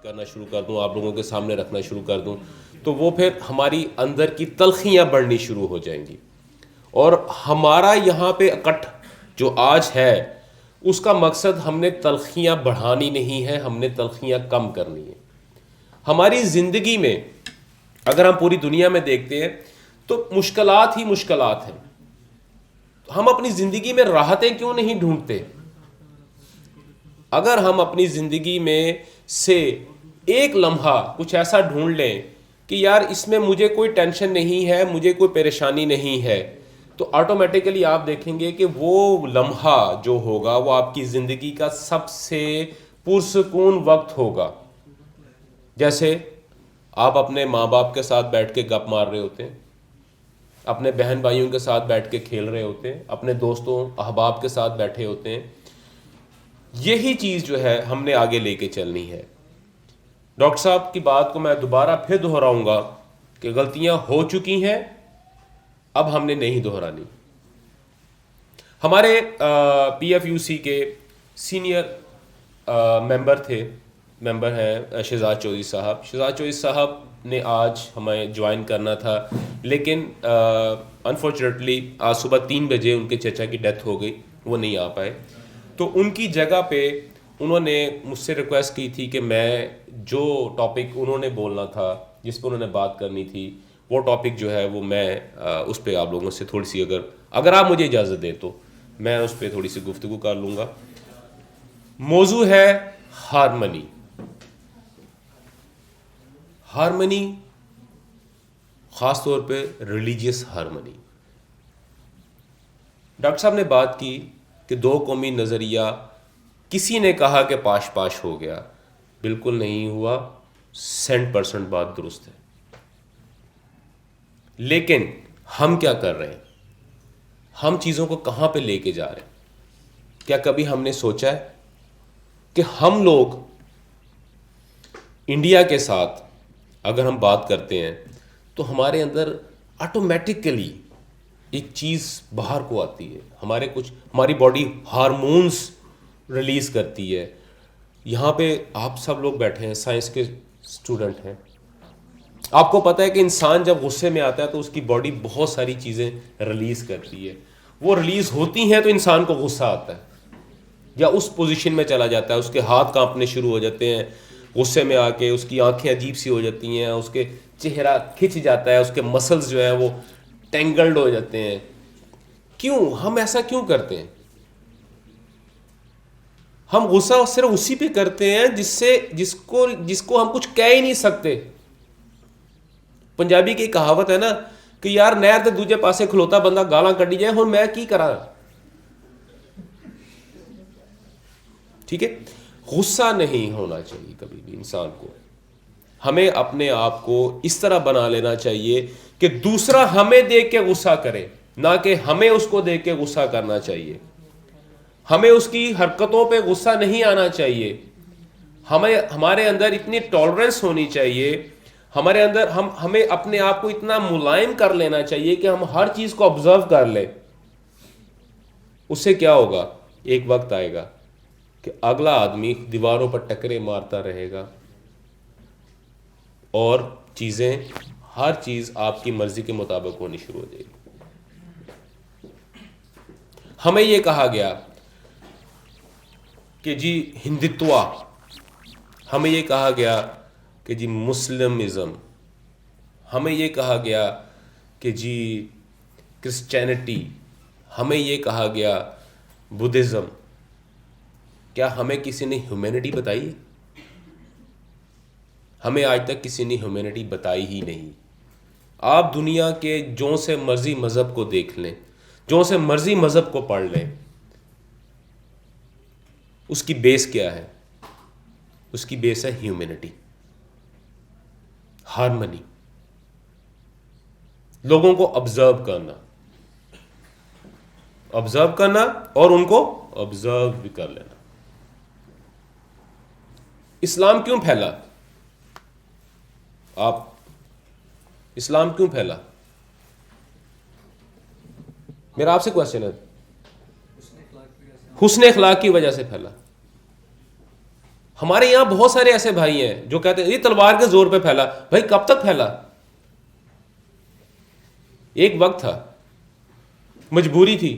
کرنا شروع کر دوں, آپ لوگوں کے سامنے رکھنا شروع کر دوں, تو وہ پھر ہماری اندر کی تلخیاں بڑھنی شروع ہو جائیں گی. اور ہمارا یہاں پہ اکٹھ جو آج ہے اس کا مقصد ہم نے تلخیاں بڑھانی نہیں ہے, ہم نے تلخیاں کم کرنی ہے. ہماری زندگی میں اگر ہم پوری دنیا میں دیکھتے ہیں تو مشکلات ہی مشکلات ہیں. ہم اپنی زندگی میں راحتیں کیوں نہیں ڈھونڈتے؟ اگر ہم اپنی زندگی میں سے ایک لمحہ کچھ ایسا ڈھونڈ لیں کہ یار اس میں مجھے کوئی ٹینشن نہیں ہے, مجھے کوئی پریشانی نہیں ہے, تو آٹومیٹیکلی آپ دیکھیں گے کہ وہ لمحہ جو ہوگا وہ آپ کی زندگی کا سب سے پرسکون وقت ہوگا. جیسے آپ اپنے ماں باپ کے ساتھ بیٹھ کے گپ مار رہے ہوتے ہیں, اپنے بہن بھائیوں کے ساتھ بیٹھ کے کھیل رہے ہوتے ہیں, اپنے دوستوں احباب کے ساتھ بیٹھے ہوتے ہیں. یہی چیز جو ہے ہم نے آگے لے کے چلنی ہے. ڈاکٹر صاحب کی بات کو میں دوبارہ پھر دہراؤں گا کہ غلطیاں ہو چکی ہیں, اب ہم نے نہیں دہرانی. ہمارے پی ایف یو سی کے سینئر ممبر ہیں شہزاد چودھری صاحب. شہزاد چودھری صاحب نے آج ہمیں جوائن کرنا تھا, لیکن انفارچونیٹلی آج صبح 3 بجے ان کے چچا کی ڈیتھ ہو گئی, وہ نہیں آ پائے. تو ان کی جگہ پہ انہوں نے مجھ سے ریکویسٹ کی تھی کہ میں جو ٹاپک انہوں نے بولنا تھا, جس پہ انہوں نے بات کرنی تھی, وہ ٹاپک جو ہے وہ میں اس پہ آپ لوگوں سے تھوڑی سی اگر آپ مجھے اجازت دیں تو میں اس پہ تھوڑی سی گفتگو کر لوں گا. موضوع ہے ہارمنی. ہارمنی خاص طور پہ ریلیجیس ہارمنی. ڈاکٹر صاحب نے بات کی کہ 2 قومی نظریہ, کسی نے کہا کہ پاش پاش ہو گیا. بالکل نہیں ہوا, 100% بات درست ہے. لیکن ہم کیا کر رہے ہیں؟ ہم چیزوں کو کہاں پہ لے کے جا رہے ہیں؟ کیا کبھی ہم نے سوچا ہے کہ ہم لوگ انڈیا کے ساتھ اگر ہم بات کرتے ہیں تو ہمارے اندر آٹومیٹکلی ایک چیز باہر کو آتی ہے, ہماری باڈی ہارمونز ریلیز کرتی ہے. یہاں پہ آپ سب لوگ بیٹھے ہیں, سائنس کے اسٹوڈنٹ ہیں, آپ کو پتہ ہے کہ انسان جب غصے میں آتا ہے تو اس کی باڈی بہت ساری چیزیں ریلیز کرتی ہے. وہ ریلیز ہوتی ہیں تو انسان کو غصہ آتا ہے, یا اس پوزیشن میں چلا جاتا ہے, اس کے ہاتھ کانپنے شروع ہو جاتے ہیں غصے میں آ کے, اس کی آنکھیں عجیب سی ہو جاتی ہیں, اس کے چہرہ کھچ جاتا ہے, اس کے مسلز جو ہیں وہ ٹینگلڈ ہو جاتے ہیں. کیوں ہم ایسا کیوں کرتے ہیں؟ ہم غصہ صرف اسی پہ کرتے ہیں جس کو ہم کچھ کہہ ہی نہیں سکتے. پنجابی کی کہاوت ہے نا کہ یار نہر دے دوجے پاسے کھلوتا بندہ گالاں کڈی جائے, ہن میں کی کراں. ٹھیک ہے, غصہ نہیں ہونا چاہیے کبھی بھی انسان کو. ہمیں اپنے آپ کو اس طرح بنا لینا چاہیے کہ دوسرا ہمیں دیکھ کے غصہ کرے, نہ کہ ہمیں اس کو دیکھ کے غصہ کرنا چاہیے. ہمیں اس کی حرکتوں پہ غصہ نہیں آنا چاہیے. ہمارے اندر اتنی ٹالرنس ہونی چاہیے, ہمارے اندر ہمیں اپنے آپ کو اتنا ملائم کر لینا چاہیے کہ ہم ہر چیز کو آبزرو کر لیں. اس سے کیا ہوگا, ایک وقت آئے گا کہ اگلا آدمی دیواروں پر ٹکرے مارتا رہے گا اور ہر چیز آپ کی مرضی کے مطابق ہونی شروع ہو جائے گی. ہمیں یہ کہا گیا کہ جی ہندتوا, ہمیں یہ کہا گیا کہ جی مسلمزم, ہمیں یہ کہا گیا کہ جی کرسچینٹی, ہمیں یہ کہا گیا بدھزم. کیا ہمیں کسی نے ہیومینٹی بتائی؟ ہمیں آج تک کسی نے ہیومینٹی بتائی ہی نہیں. آپ دنیا کے جو سے مرضی مذہب کو دیکھ لیں, جو سے مرضی مذہب کو پڑھ لیں, اس کی بیس کیا ہے؟ اس کی بیس ہے ہیومینٹی, ہارمنی, لوگوں کو آبزرو کرنا اور ان کو آبزرو بھی کر لینا. اسلام کیوں پھیلا؟ اسلام کیوں پھیلا؟ میرا آپ سے کوشچن ہے. حسن اخلاق کی وجہ سے پھیلا. ہمارے یہاں بہت سارے ایسے بھائی ہیں جو کہتے ہیں یہ تلوار کے زور پہ پھیلا. بھائی کب تک پھیلا؟ ایک وقت تھا، مجبوری تھی.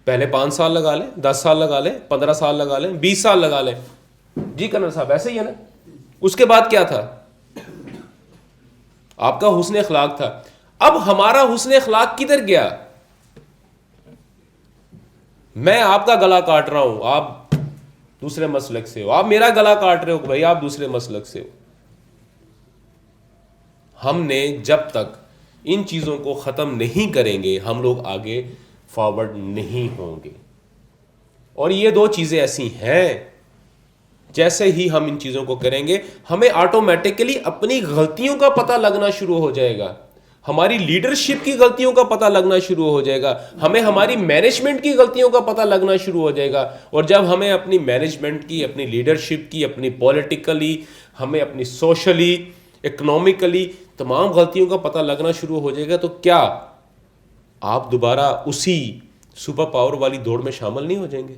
پہلے 5 سال لگا لیں، 10 سال لگا لیں، 15 سال لگا لیں، 20 سال لگا لیں. جی کرنل صاحب ایسے ہی ہے نا. اس کے بعد کیا تھا؟ آپ کا حسن اخلاق تھا. اب ہمارا حسن اخلاق کدھر گیا؟ میں آپ کا گلا کاٹ رہا ہوں، آپ دوسرے مسلک سے ہو. آپ میرا گلا کاٹ رہے ہو بھائی، آپ دوسرے مسلک سے ہو. ہم نے جب تک ان چیزوں کو ختم نہیں کریں گے ہم لوگ آگے فارورڈ نہیں ہوں گے. اور یہ 2 چیزیں ایسی ہیں، جیسے ہی ہم ان چیزوں کو کریں گے ہمیں آٹومیٹکلی اپنی غلطیوں کا پتہ لگنا شروع ہو جائے گا، ہماری لیڈرشپ کی غلطیوں کا پتہ لگنا شروع ہو جائے گا، ہمیں ہماری مینجمنٹ کی غلطیوں کا پتہ لگنا شروع ہو جائے گا. اور جب ہمیں اپنی مینجمنٹ کی، اپنی لیڈرشپ کی، اپنی پولیٹیکلی، ہمیں اپنی سوشلی، اکنامکلی تمام غلطیوں کا پتہ لگنا شروع ہو جائے گا، تو کیا آپ دوبارہ اسی سپر پاور والی دوڑ میں شامل نہیں ہو جائیں گے؟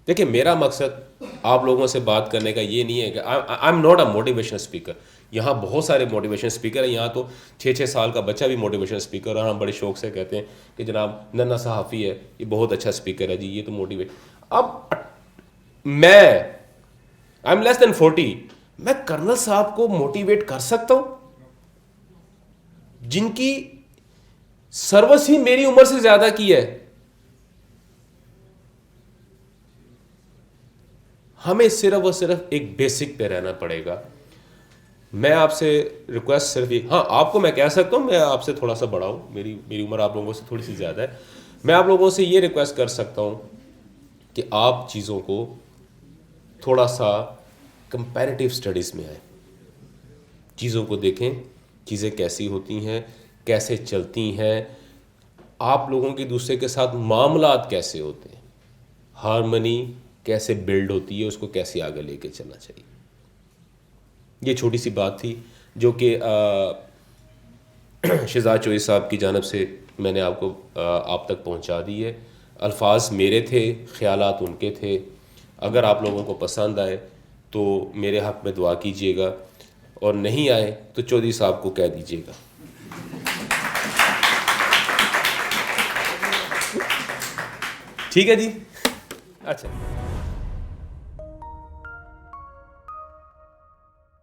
دیکھیں میرا مقصد آپ لوگوں سے بات کرنے کا یہ نہیں ہے کہ I am not a motivation speaker. یہاں بہت سارے موٹیویشن اسپیکر ہیں، یہاں تو 6 سال کا بچہ بھی موٹیویشن اسپیکر، اور ہم بڑے شوق سے کہتے ہیں کہ جناب ننا صحافی ہے، یہ بہت اچھا اسپیکر ہے جی، یہ تو موٹیویٹ. اب میں آئی ایم لیس دین 40، میں کرنل صاحب کو موٹیویٹ کر سکتا ہوں جن کی سروس ہی میری عمر سے زیادہ کی ہے؟ ہمیں صرف اور صرف ایک بیسک پہ رہنا پڑے گا. میں آپ سے ریکویسٹ صرف ہاں آپ کو میں کہہ سکتا ہوں میں آپ سے تھوڑا سا بڑا ہوں، میری عمر آپ لوگوں سے تھوڑی سی زیادہ ہے. میں آپ لوگوں سے یہ ریکویسٹ کر سکتا ہوں کہ آپ چیزوں کو تھوڑا سا کمپیریٹیو سٹڈیز میں آئیں، چیزوں کو دیکھیں، چیزیں کیسی ہوتی ہیں، کیسے چلتی ہیں، آپ لوگوں کی دوسرے کے ساتھ معاملات کیسے ہوتے ہیں، ہارمنی کیسے بلڈ ہوتی ہے، اس کو کیسے آگے لے کے چلنا چاہیے. یہ چھوٹی سی بات تھی جو کہ شہزاد چوہدری صاحب کی جانب سے میں نے آپ تک پہنچا دی ہے. الفاظ میرے تھے، خیالات ان کے تھے. اگر آپ لوگوں کو پسند آئے تو میرے حق میں دعا کیجیے گا، اور نہیں آئے تو چودھری صاحب کو کہہ دیجیے گا. ٹھیک ہے جی. اچھا